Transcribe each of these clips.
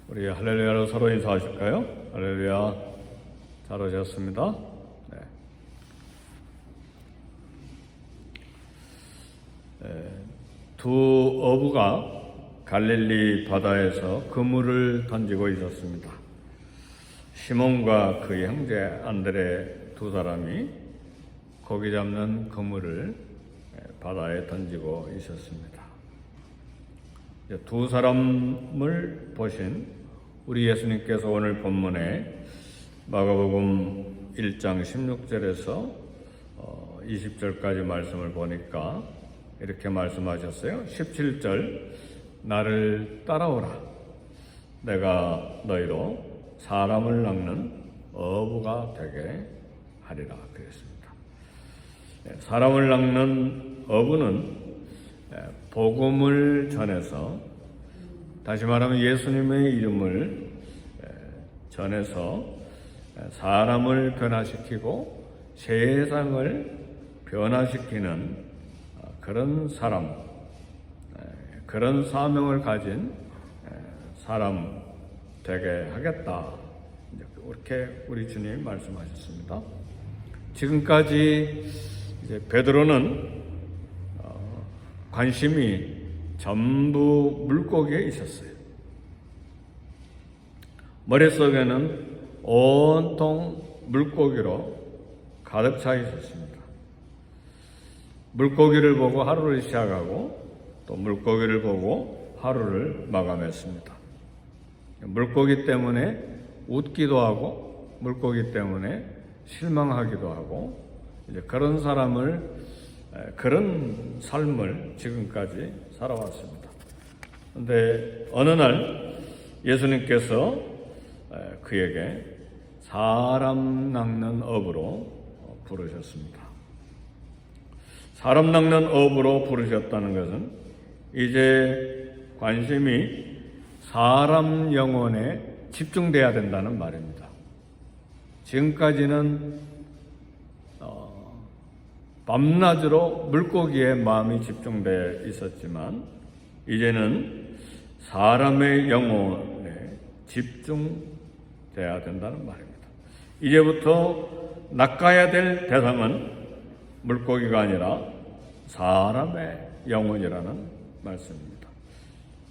우리 할렐루야로 서로 인사하실까요? 할렐루야. 잘 오셨습니다. 두 어부가 갈릴리 바다에서 그물을 던지고 있었습니다. 시몬과 그의 형제 안드레 두 사람이 고기 잡는 그물을 바다에 던지고 있었습니다. 두 사람을 보신 우리 예수님께서 오늘 본문에 마가복음 1장 16절에서 20절까지 말씀을 보니까 이렇게 말씀하셨어요. 17절, 나를 따라오라. 내가 너희로 사람을 낚는 어부가 되게 하리라 그랬습니다. 사람을 낚는 어부는 복음을 전해서, 다시 말하면 예수님의 이름을 전해서 사람을 변화시키고 세상을 변화시키는 그런 사람, 그런 사명을 가진 사람 되게 하겠다. 이렇게 우리 주님 말씀하셨습니다. 지금까지 이제 베드로는 관심이 전부 물고기에 있었어요. 머릿속에는 온통 물고기로 가득 차 있었습니다. 물고기를 보고 하루를 시작하고 또 물고기를 보고 하루를 마감했습니다. 물고기 때문에 웃기도 하고 물고기 때문에 실망하기도 하고 이제 그런 삶을 지금까지 살아왔습니다. 그런데 어느 날 예수님께서 그에게 사람 낚는 업으로 부르셨습니다. 사람 낚는 업으로 부르셨다는 것은 이제 관심이 사람 영혼에 집중돼야 된다는 말입니다. 지금까지는 밤낮으로 물고기에 마음이 집중되어 있었지만 이제는 사람의 영혼에 집중돼야 된다는 말입니다. 이제부터 낚아야 될 대상은 물고기가 아니라 사람의 영혼이라는 말씀입니다.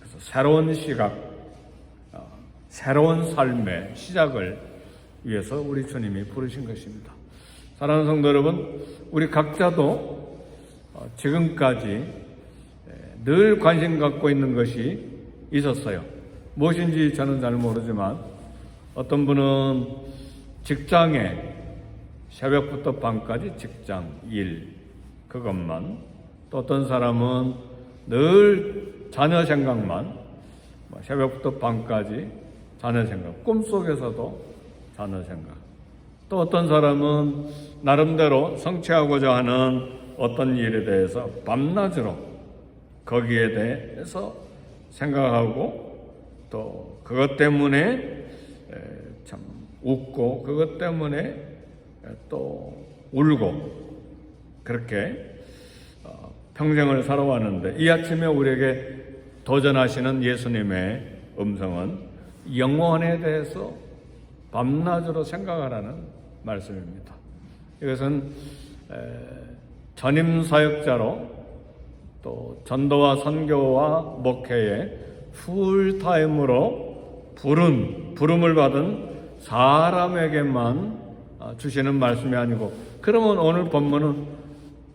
그래서 새로운 시각, 새로운 삶의 시작을 위해서 우리 주님이 부르신 것입니다. 사랑하는 성도 여러분, 우리 각자도 지금까지 늘 관심 갖고 있는 것이 있었어요. 무엇인지 저는 잘 모르지만 어떤 분은 직장에 새벽부터 밤까지 직장, 일, 그것만, 또 어떤 사람은 늘 자녀 생각만, 새벽부터 밤까지 자녀 생각, 꿈속에서도 자녀 생각, 또 어떤 사람은 나름대로 성취하고자 하는 어떤 일에 대해서 밤낮으로 거기에 대해서 생각하고 또 그것 때문에 참 웃고 그것 때문에 또 울고 그렇게 평생을 살아왔는데 이 아침에 우리에게 도전하시는 예수님의 음성은 영혼에 대해서 밤낮으로 생각하라는 말씀입니다. 이것은 전임 사역자로 또 전도와 선교와 목회에 풀타임으로 부름을 받은 사람에게만 주시는 말씀이 아니고, 그러면 오늘 본문은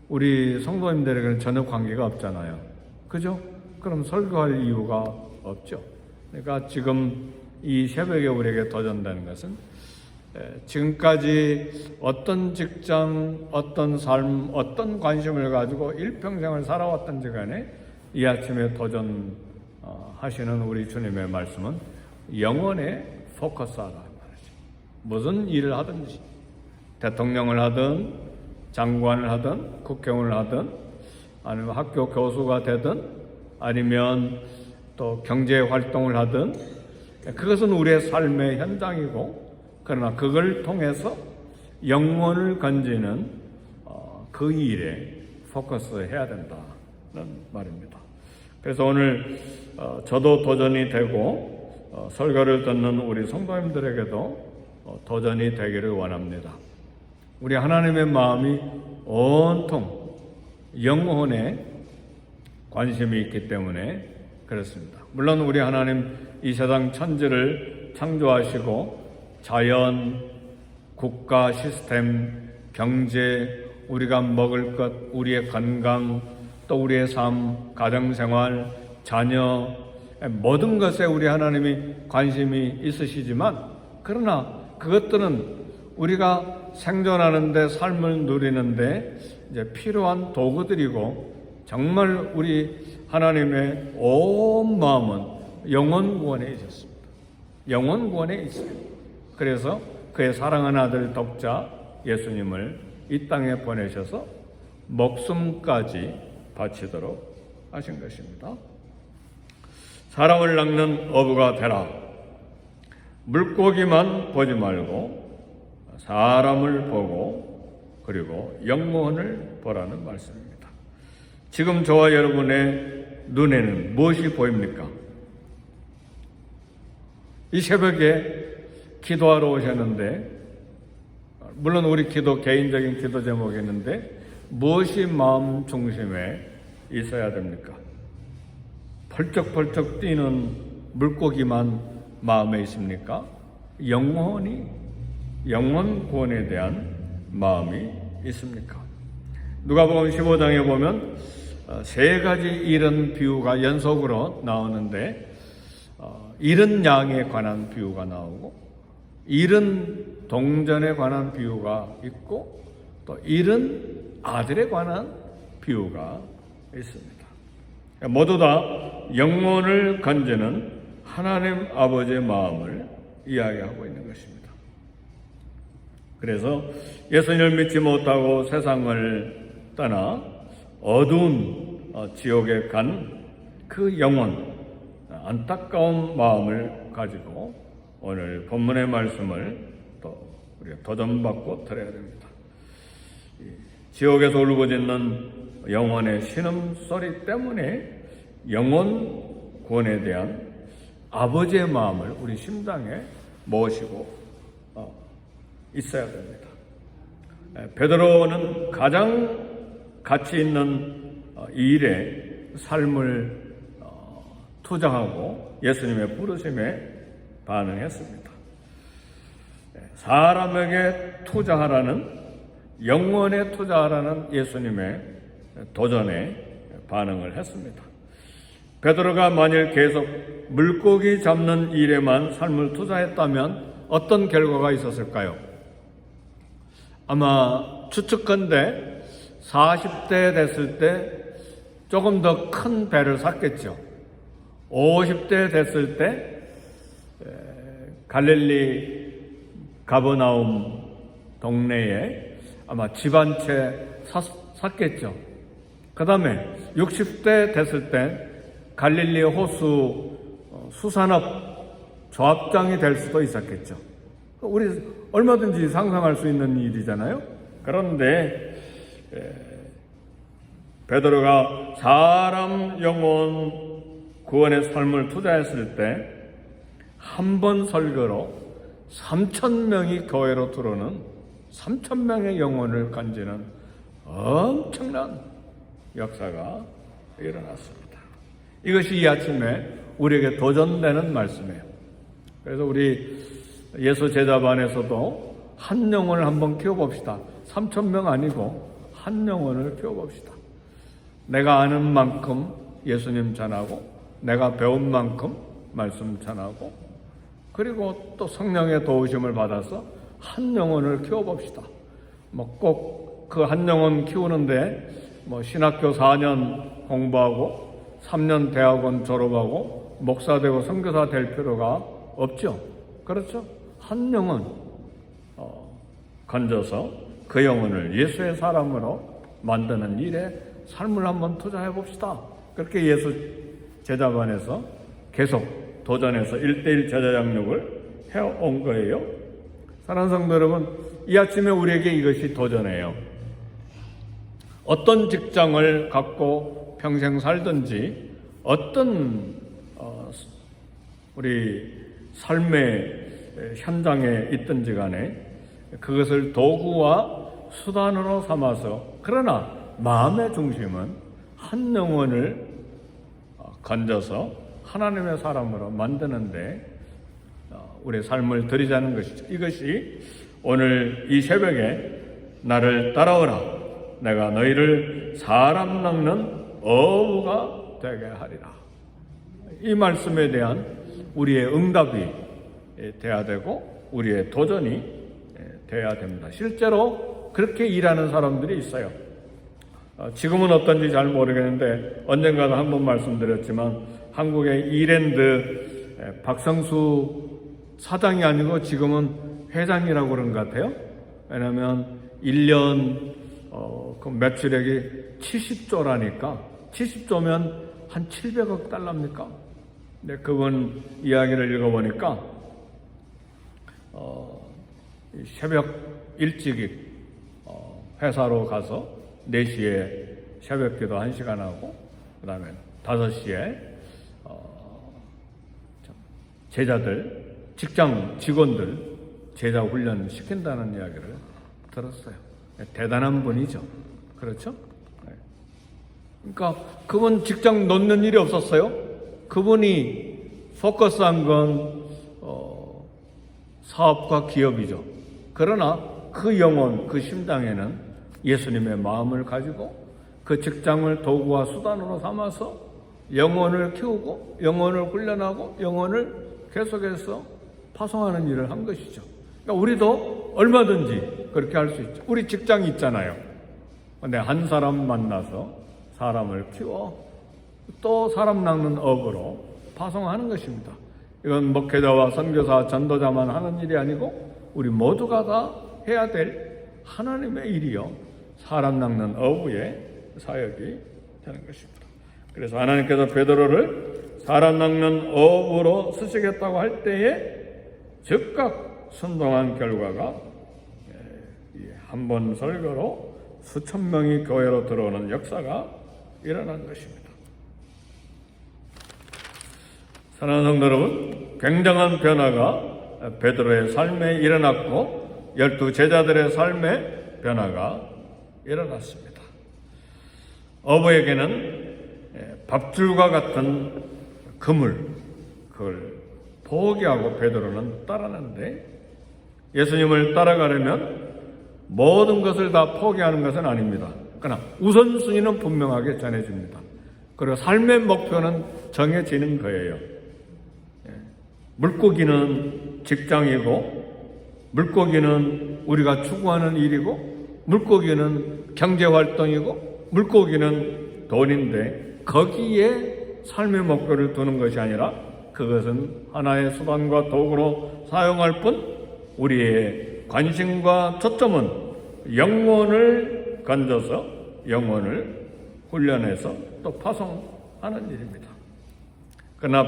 우리 성도님들에게는 전혀 관계가 없잖아요. 그죠? 그럼 설교할 이유가 없죠. 그러니까 지금 이 새벽에 우리에게 도전되는 것은 지금까지 어떤 직장, 어떤 삶, 어떤 관심을 가지고 일평생을 살아왔던지 간에 이 아침에 도전하시는 우리 주님의 말씀은 영혼에 포커스하라 말이죠. 무슨 일을 하든지, 대통령을 하든 장관을 하든 국회의원을 하든 아니면 학교 교수가 되든 아니면 또 경제 활동을 하든 그것은 우리의 삶의 현장이고, 그러나 그걸 통해서 영혼을 건지는 그 일에 포커스해야 된다는 말입니다. 그래서 오늘 저도 도전이 되고 설교를 듣는 우리 성도님들에게도 도전이 되기를 원합니다. 우리 하나님의 마음이 온통 영혼에 관심이 있기 때문에 그렇습니다. 물론 우리 하나님 이 세상 천지를 창조하시고 자연, 국가, 시스템, 경제, 우리가 먹을 것, 우리의 건강, 또 우리의 삶, 가정생활, 자녀, 모든 것에 우리 하나님이 관심이 있으시지만, 그러나 그것들은 우리가 생존하는데, 삶을 누리는데 이제 필요한 도구들이고, 정말 우리 하나님의 온 마음은 영원 구원에 있었습니다. 영원 구원에 있어요. 그래서 그의 사랑하는 아들 독자 예수님을 이 땅에 보내셔서 목숨까지 바치도록 하신 것입니다. 사람을 낚는 어부가 되라. 물고기만 보지 말고 사람을 보고 그리고 영혼을 보라는 말씀입니다. 지금 저와 여러분의 눈에는 무엇이 보입니까? 이 새벽에 기도하러 오셨는데, 물론 우리 기도, 개인적인 기도 제목이었는데 무엇이 마음 중심에 있어야 됩니까? 펄쩍펄쩍 뛰는 물고기만 마음에 있습니까? 영혼 구원에 대한 마음이 있습니까? 누가복음 15장에 보면 세 가지 이른 비유가 연속으로 나오는데, 이른 양에 관한 비유가 나오고, 이른 동전에 관한 비유가 있고, 또 이른 아들에 관한 비유가 있습니다. 모두 다 영혼을 건지는 하나님 아버지의 마음을 이야기하고 있는 것입니다. 그래서 예수님을 믿지 못하고 세상을 떠나 어두운 지옥에 간 그 영혼, 안타까운 마음을 가지고 오늘 본문의 말씀을 또 우리가 도전받고 들어야 됩니다. 지옥에서 울부짖는 영혼의 신음소리 때문에 영혼 구원에 대한 아버지의 마음을 우리 심장에 모시고 있어야 됩니다. 베드로는 가장 가치 있는 일에 삶을 투자하고 예수님의 부르심에 반응했습니다. 사람에게 투자하라는, 영혼에 투자하라는 예수님의 도전에 반응을 했습니다. 베드로가 만일 계속 물고기 잡는 일에만 삶을 투자했다면 어떤 결과가 있었을까요? 아마 추측컨대 40대 됐을 때 조금 더 큰 배를 샀겠죠. 50대 됐을 때 갈릴리 가버나움 동네에 아마 집 한 채 샀겠죠. 그 다음에 60대 됐을 때 갈릴리 호수 수산업 조합장이 될 수도 있었겠죠. 우리 얼마든지 상상할 수 있는 일이잖아요. 그런데 베드로가 사람 영혼 구원의 삶을 투자했을 때 한 번 설교로 3,000명이 교회로 들어오는 3,000명의 영혼을 건지는 엄청난 역사가 일어났습니다. 이것이 이 아침에 우리에게 도전되는 말씀이에요. 그래서 우리 예수 제자반에서도 한 영혼을 한번 키워봅시다. 3,000명 아니고 한 영혼을 키워봅시다. 내가 아는 만큼 예수님 전하고, 내가 배운 만큼 말씀 전하고, 그리고 또 성령의 도우심을 받아서 한 영혼을 키워봅시다. 꼭 그 한 영혼 키우는데 신학교 4년 공부하고 3년 대학원 졸업하고 목사 되고 선교사 될 필요가 없죠. 그렇죠? 한 영혼 건져서 그 영혼을 예수의 사람으로 만드는 일에 삶을 한번 투자해 봅시다. 그렇게 예수 제자반에서 계속 도전해서 1:1 제자 양육을 해온 거예요. 사랑하는 성도 여러분, 이 아침에 우리에게 이것이 도전이에요. 어떤 직장을 갖고 평생 살든지, 어떤 우리 삶의 현장에 있든지 간에 그것을 도구와 수단으로 삼아서, 그러나 마음의 중심은 한 영혼을 건져서 하나님의 사람으로 만드는데 우리의 삶을 들이자는 것이죠. 이것이 오늘 이 새벽에 나를 따라오라, 내가 너희를 사람 낚는 어부가 되게 하리라. 이 말씀에 대한 우리의 응답이 돼야 되고 우리의 도전이 돼야 됩니다. 실제로 그렇게 일하는 사람들이 있어요. 지금은 어떤지 잘 모르겠는데 언젠가도 한번 말씀드렸지만 한국의 이랜드 박성수 사장이 아니고 지금은 회장이라고 그런 것 같아요. 왜냐하면 1년 그 매출액이 70조라니까 70조면 한 700억 달러입니까? 근데 그분 이야기를 읽어보니까 새벽 일찍 회사로 가서 4시에 새벽기도 1시간 하고 그 다음에 5시에 제자들, 직장 직원들 제자 훈련 시킨다는 이야기를 들었어요. 대단한 분이죠. 그렇죠? 그러니까 그분 직장 놓는 일이 없었어요. 그분이 포커스한 건 사업과 기업이죠. 그러나 그 영혼, 그 심장에는 예수님의 마음을 가지고 그 직장을 도구와 수단으로 삼아서 영혼을 키우고 영혼을 훈련하고 영혼을 계속해서 파송하는 일을 한 것이죠. 그러니까 우리도 얼마든지 그렇게 할 수 있죠. 우리 직장이 있잖아요. 근데 한 사람 만나서 사람을 키워 또 사람 낚는 업으로 파송하는 것입니다. 이건 목회자와 선교사, 전도자만 하는 일이 아니고 우리 모두가 다 해야 될 하나님의 일이요, 사람 낚는 어부의 사역이 되는 것입니다. 그래서 하나님께서 베드로를 사람 낚는 어부로 쓰시겠다고 할 때에 즉각 순종한 결과가 한 번 설교로 수천 명이 교회로 들어오는 역사가 일어난 것입니다. 사랑하는 성도 여러분, 굉장한 변화가 베드로의 삶에 일어났고 12 제자들의 삶에 변화가 일어났습니다. 어부에게는 밥줄과 같은 그물, 그걸 포기하고 베드로는 따르는데, 예수님을 따라가려면 모든 것을 다 포기하는 것은 아닙니다. 그러나 우선순위는 분명하게 전해집니다. 그리고 삶의 목표는 정해지는 거예요. 물고기는 직장이고, 물고기는 우리가 추구하는 일이고, 물고기는 경제활동이고, 물고기는 돈인데, 거기에 삶의 목표를 두는 것이 아니라 그것은 하나의 수단과 도구로 사용할 뿐, 우리의 관심과 초점은 영혼을 건져서 영혼을 훈련해서 또 파송하는 일입니다. 그러나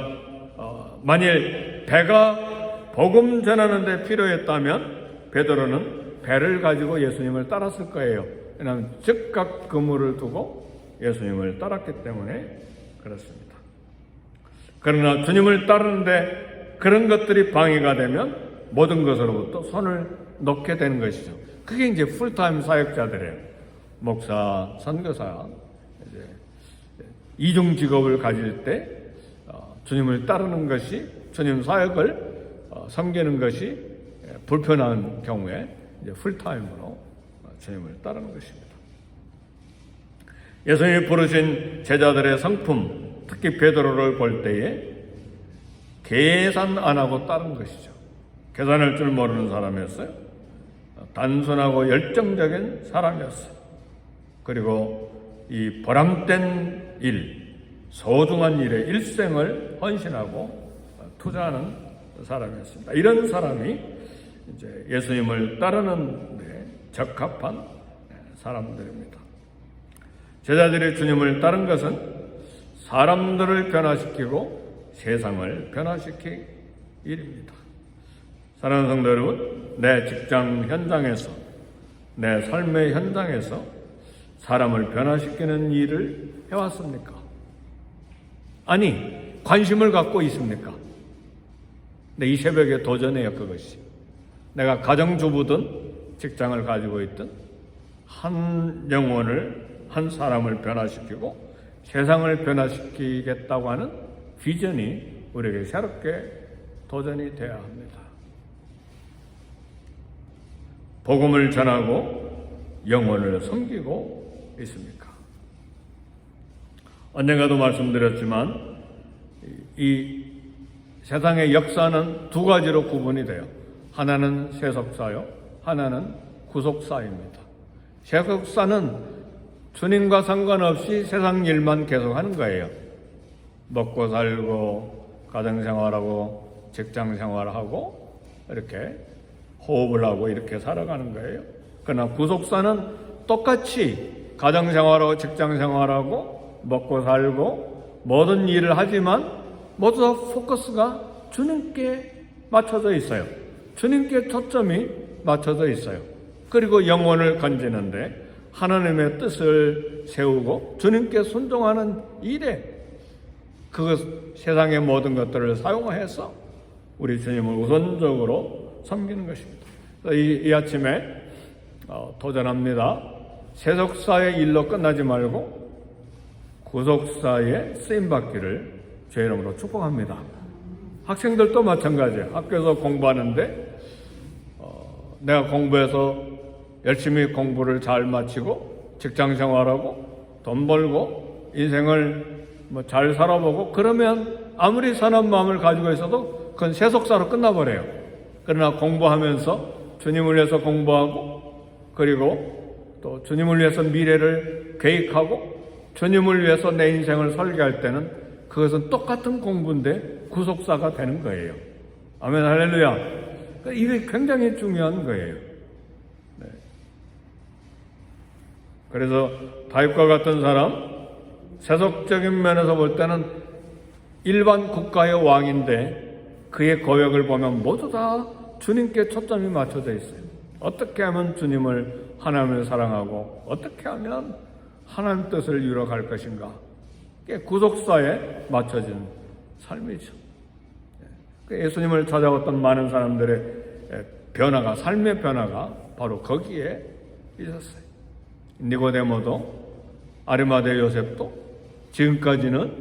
만일 배가 복음 전하는 데 필요했다면 베드로는 배를 가지고 예수님을 따랐을 거예요. 왜냐하면 즉각 그물을 두고 예수님을 따랐기 때문에 그렇습니다. 그러나 주님을 따르는데 그런 것들이 방해가 되면 모든 것으로부터 손을 놓게 되는 것이죠. 그게 이제 풀타임 사역자들이에요. 목사, 선교사, 이제 이중 직업을 가질 때 주님을 따르는 것이, 주님 사역을 섬기는 것이 불편한 경우에 이제 풀타임으로 주님을 따르는 것입니다. 예수님이 부르신 제자들의 성품, 특히 베드로를 볼 때에 계산 안 하고 따른 것이죠. 계산할 줄 모르는 사람이었어요. 단순하고 열정적인 사람이었어요. 그리고 이 보람된 일, 소중한 일에 일생을 헌신하고 투자하는 사람이었습니다. 이런 사람이 이제 예수님을 따르는 데 적합한 사람들입니다. 제자들이 주님을 따른 것은 사람들을 변화시키고 세상을 변화시킬 일입니다. 사랑하는 성도 여러분, 내 직장 현장에서, 내 삶의 현장에서 사람을 변화시키는 일을 해왔습니까? 아니, 관심을 갖고 있습니까? 근데 이 새벽에 도전해요, 그것이. 내가 가정주부든 직장을 가지고 있든 한 영혼을, 한 사람을 변화시키고 세상을 변화시키겠다고 하는 비전이 우리에게 새롭게 도전이 되어야 합니다. 복음을 전하고 영혼을 섬기고 있습니까? 언젠가도 말씀드렸지만 이 세상의 역사는 두 가지로 구분이 돼요. 하나는 세속사요, 하나는 구속사입니다. 세속사는 주님과 상관없이 세상 일만 계속하는 거예요. 먹고 살고 가정생활하고 직장생활하고 이렇게 호흡을 하고 이렇게 살아가는 거예요. 그러나 구속사는 똑같이 가정생활하고 직장생활하고 먹고 살고 모든 일을 하지만 모두 다 포커스가 주님께 맞춰져 있어요. 주님께 초점이 맞춰져 있어요. 그리고 영혼을 건지는데 하나님의 뜻을 세우고 주님께 순종하는 일에 세상의 모든 것들을 사용해서 우리 주님을 우선적으로 섬기는 것입니다. 이 아침에 도전합니다. 세속사의 일로 끝나지 말고 구속사에 쓰임받기를 주의 이름으로 축복합니다. 학생들도 마찬가지예요. 학교에서 공부하는데 내가 공부해서 열심히 공부를 잘 마치고 직장생활하고 돈 벌고 인생을 잘 살아보고 그러면 아무리 선한 마음을 가지고 있어도 그건 세속사로 끝나버려요. 그러나 공부하면서 주님을 위해서 공부하고 그리고 또 주님을 위해서 미래를 계획하고 주님을 위해서 내 인생을 설계할 때는 그것은 똑같은 공부인데 구속사가 되는 거예요. 아멘, 할렐루야. 이게 굉장히 중요한 거예요. 네. 그래서 다윗과 같은 사람, 세속적인 면에서 볼 때는 일반 국가의 왕인데 그의 거역을 보면 모두 다 주님께 초점이 맞춰져 있어요. 어떻게 하면 주님을, 하나님을 사랑하고 어떻게 하면 하나님 뜻을 이루어갈 것인가. 그게 구속사에 맞춰진 삶이죠. 예수님을 찾아왔던 많은 사람들의 변화가, 삶의 변화가 바로 거기에 있었어요. 니고데모도 아리마대 요셉도 지금까지는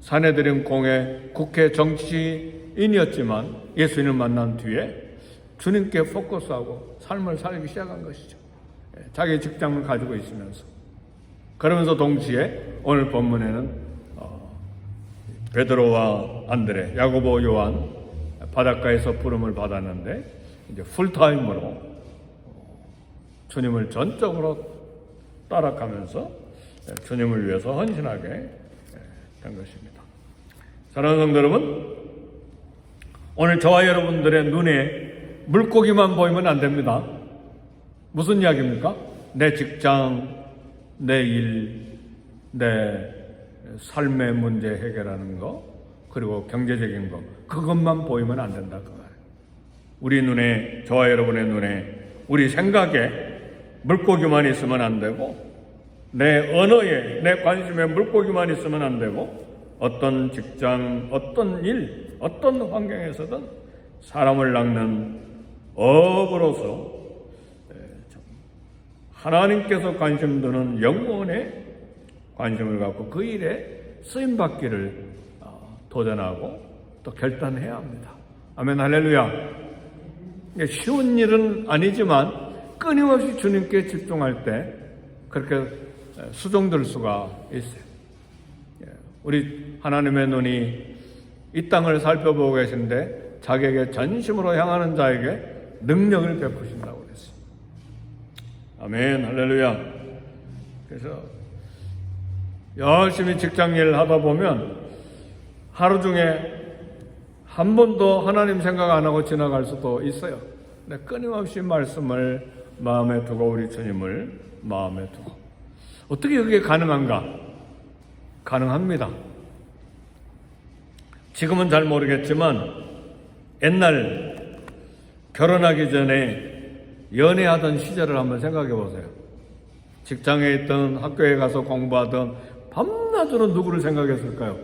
사내들인 공회 국회 정치인이었지만 예수님을 만난 뒤에 주님께 포커스하고 삶을 살기 시작한 것이죠. 자기 직장을 가지고 있으면서. 그러면서 동시에 오늘 본문에는 베드로와 안드레, 야고보, 요한 바닷가에서 부름을 받았는데 이제 풀타임으로 주님을 전적으로 따라가면서 주님을 위해서 헌신하게 된 것입니다. 사랑하는 성도 여러분, 오늘 저와 여러분들의 눈에 물고기만 보이면 안 됩니다. 무슨 이야기입니까? 내 직장, 내 일, 내 삶의 문제 해결하는 거, 그리고 경제적인 거, 그것만 보이면 안 된다 그 말이에요. 우리 눈에, 저와 여러분의 눈에, 우리 생각에 물고기만 있으면 안 되고, 내 언어에, 내 관심에 물고기만 있으면 안 되고, 어떤 직장, 어떤 일, 어떤 환경에서든 사람을 낚는 어부로서 하나님께서 관심 두는 영혼에 관심을 갖고 그 일에 쓰임받기를 도전하고 또 결단해야 합니다. 아멘, 할렐루야. 쉬운 일은 아니지만 끊임없이 주님께 집중할 때 그렇게 수종될 수가 있어요. 우리 하나님의 눈이 이 땅을 살펴보고 계신데 자기에게 전심으로 향하는 자에게 능력을 베푸신다고 그랬어요. 아멘, 할렐루야. 그래서 열심히 직장 일을 하다 보면 하루 중에 한 번도 하나님 생각 안 하고 지나갈 수도 있어요. 근데 끊임없이 말씀을 마음에 두고 우리 주님을 마음에 두고 어떻게 그게 가능한가? 가능합니다. 지금은 잘 모르겠지만 옛날 결혼하기 전에 연애하던 시절을 한번 생각해 보세요. 직장에 있던 학교에 가서 공부하던 밤낮으로 누구를 생각했을까요?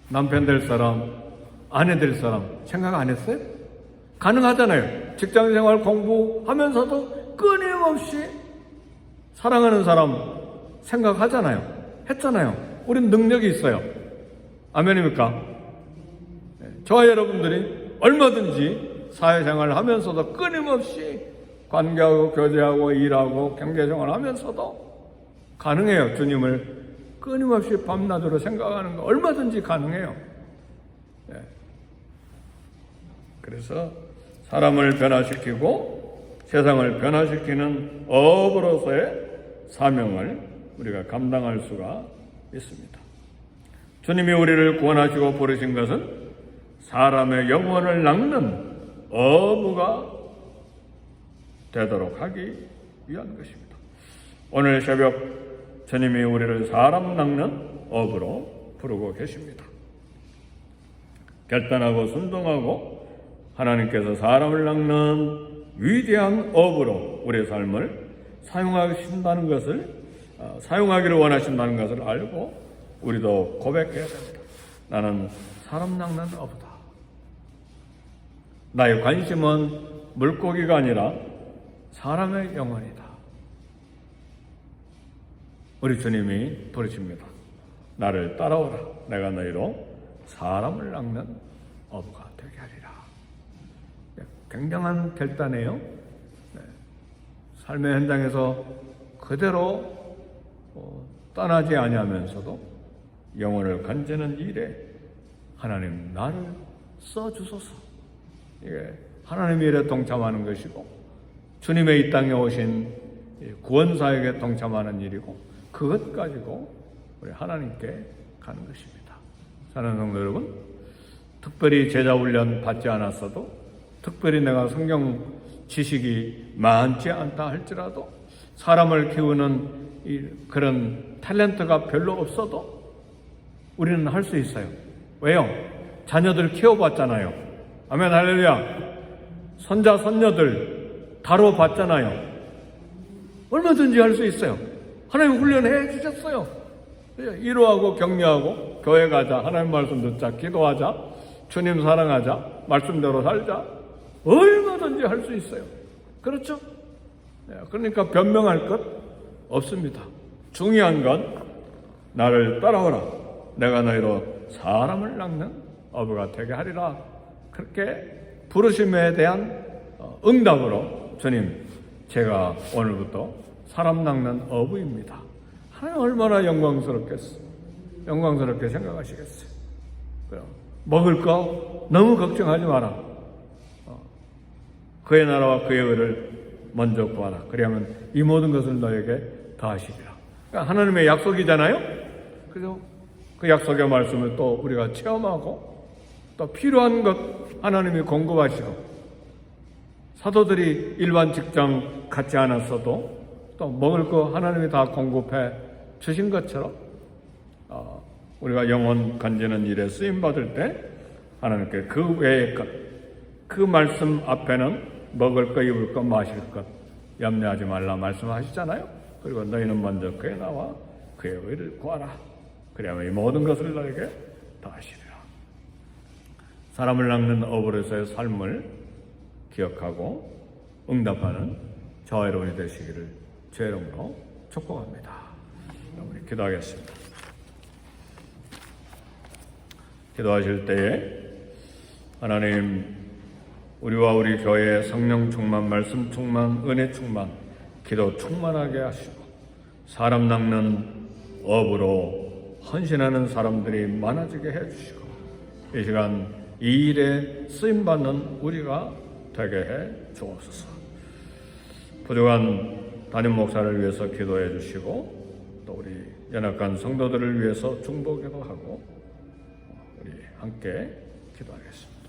남편 될 사람, 아내 될 사람 생각 안 했어요? 가능하잖아요. 직장생활 공부하면서도 끊임없이 사랑하는 사람 생각하잖아요. 했잖아요. 우린 능력이 있어요. 아멘입니까? 저와 여러분들이 얼마든지 사회생활을 하면서도 끊임없이 관계하고 교제하고 일하고 경제생활을 하면서도 가능해요. 주님을 끊임없이 밤낮으로 생각하는 거 얼마든지 가능해요. 그래서 사람을 변화시키고 세상을 변화시키는 어부로서의 사명을 우리가 감당할 수가 있습니다. 주님이 우리를 구원하시고 부르신 것은 사람의 영혼을 낚는 어부가 되도록 하기 위한 것입니다. 오늘 새벽 주님이 우리를 사람 낚는 어부로 부르고 계십니다. 결단하고 순종하고 하나님께서 사람을 낚는 위대한 어부로 우리의 삶을 사용하신다는 것을 사용하기를 원하신다는 것을 알고 우리도 고백해야 됩니다. 나는 사람 낚는 어부다. 나의 관심은 물고기가 아니라 사람의 영혼이다. 우리 주님이 부르십니다. 나를 따라오라. 내가 너희로 사람을 낚는 어부가 되게 하리라. 굉장한 결단이에요. 삶의 현장에서 그대로 떠나지 아니하면서도 영혼을 건지는 일에 하나님 나를 써주소서. 이게 하나님의 일에 동참하는 것이고 주님의 이 땅에 오신 구원사역에 동참하는 일이고 그것 가지고 우리 하나님께 가는 것입니다. 사랑하는 성도 여러분, 특별히 제자훈련 받지 않았어도 특별히 내가 성경 지식이 많지 않다 할지라도 사람을 키우는 그런 탤런트가 별로 없어도 우리는 할 수 있어요. 왜요? 자녀들 키워봤잖아요. 아멘 할렐루야. 손자 손녀들 다뤄봤잖아요. 얼마든지 할 수 있어요. 하나님 훈련해 주셨어요. 위로하고 격려하고 교회 가자, 하나님 말씀 듣자, 기도하자, 주님 사랑하자, 말씀대로 살자, 얼마든지 할 수 있어요. 그렇죠? 그러니까 변명할 것 없습니다. 중요한 건 나를 따라오라. 내가 너희로 사람을 낚는 어부가 되게 하리라. 그렇게 부르심에 대한 응답으로 주님, 제가 오늘부터 사람 낚는 어부입니다. 하나님 얼마나 영광스럽게 생각하시겠어요. 먹을 거 너무 걱정하지 마라. 그의 나라와 그의 의를 먼저 구하라. 그리하면 이 모든 것을 너에게 더하시리라. 그러니까 하나님의 약속이잖아요. 그래서 그 약속의 말씀을 또 우리가 체험하고 또 필요한 것 하나님이 공급하시고 사도들이 일반 직장 갖지 않았어도 또 먹을 거 하나님이 다 공급해 주신 것처럼 우리가 영혼 건지는 일에 쓰임받을 때 하나님께 그 외의 것, 그 말씀 앞에는 먹을 거, 입을 거, 마실 것 염려하지 말라 말씀하시잖아요. 그리고 너희는 먼저 그의 나와 그의 의를 구하라. 그래야만 이 모든 것을 너에게 더하시리라. 사람을 낚는 어부로서의 삶을 기억하고 응답하는 저와 여러분이 되시기를 주의 이름으로 축복합니다. 우리 기도하겠습니다. 기도하실 때에 하나님, 우리와 우리 교회에 성령 충만, 말씀 충만, 은혜 충만, 기도 충만하게 하시고 사람 낚는 업으로 헌신하는 사람들이 많아지게 해주시고 이 시간 이 일에 쓰임받는 우리가 되게 해 주옵소서. 부족한 담임 목사를 위해서 기도해 주시고 또 우리 연약한 성도들을 위해서 중보기도 하고 우리 함께 기도하겠습니다.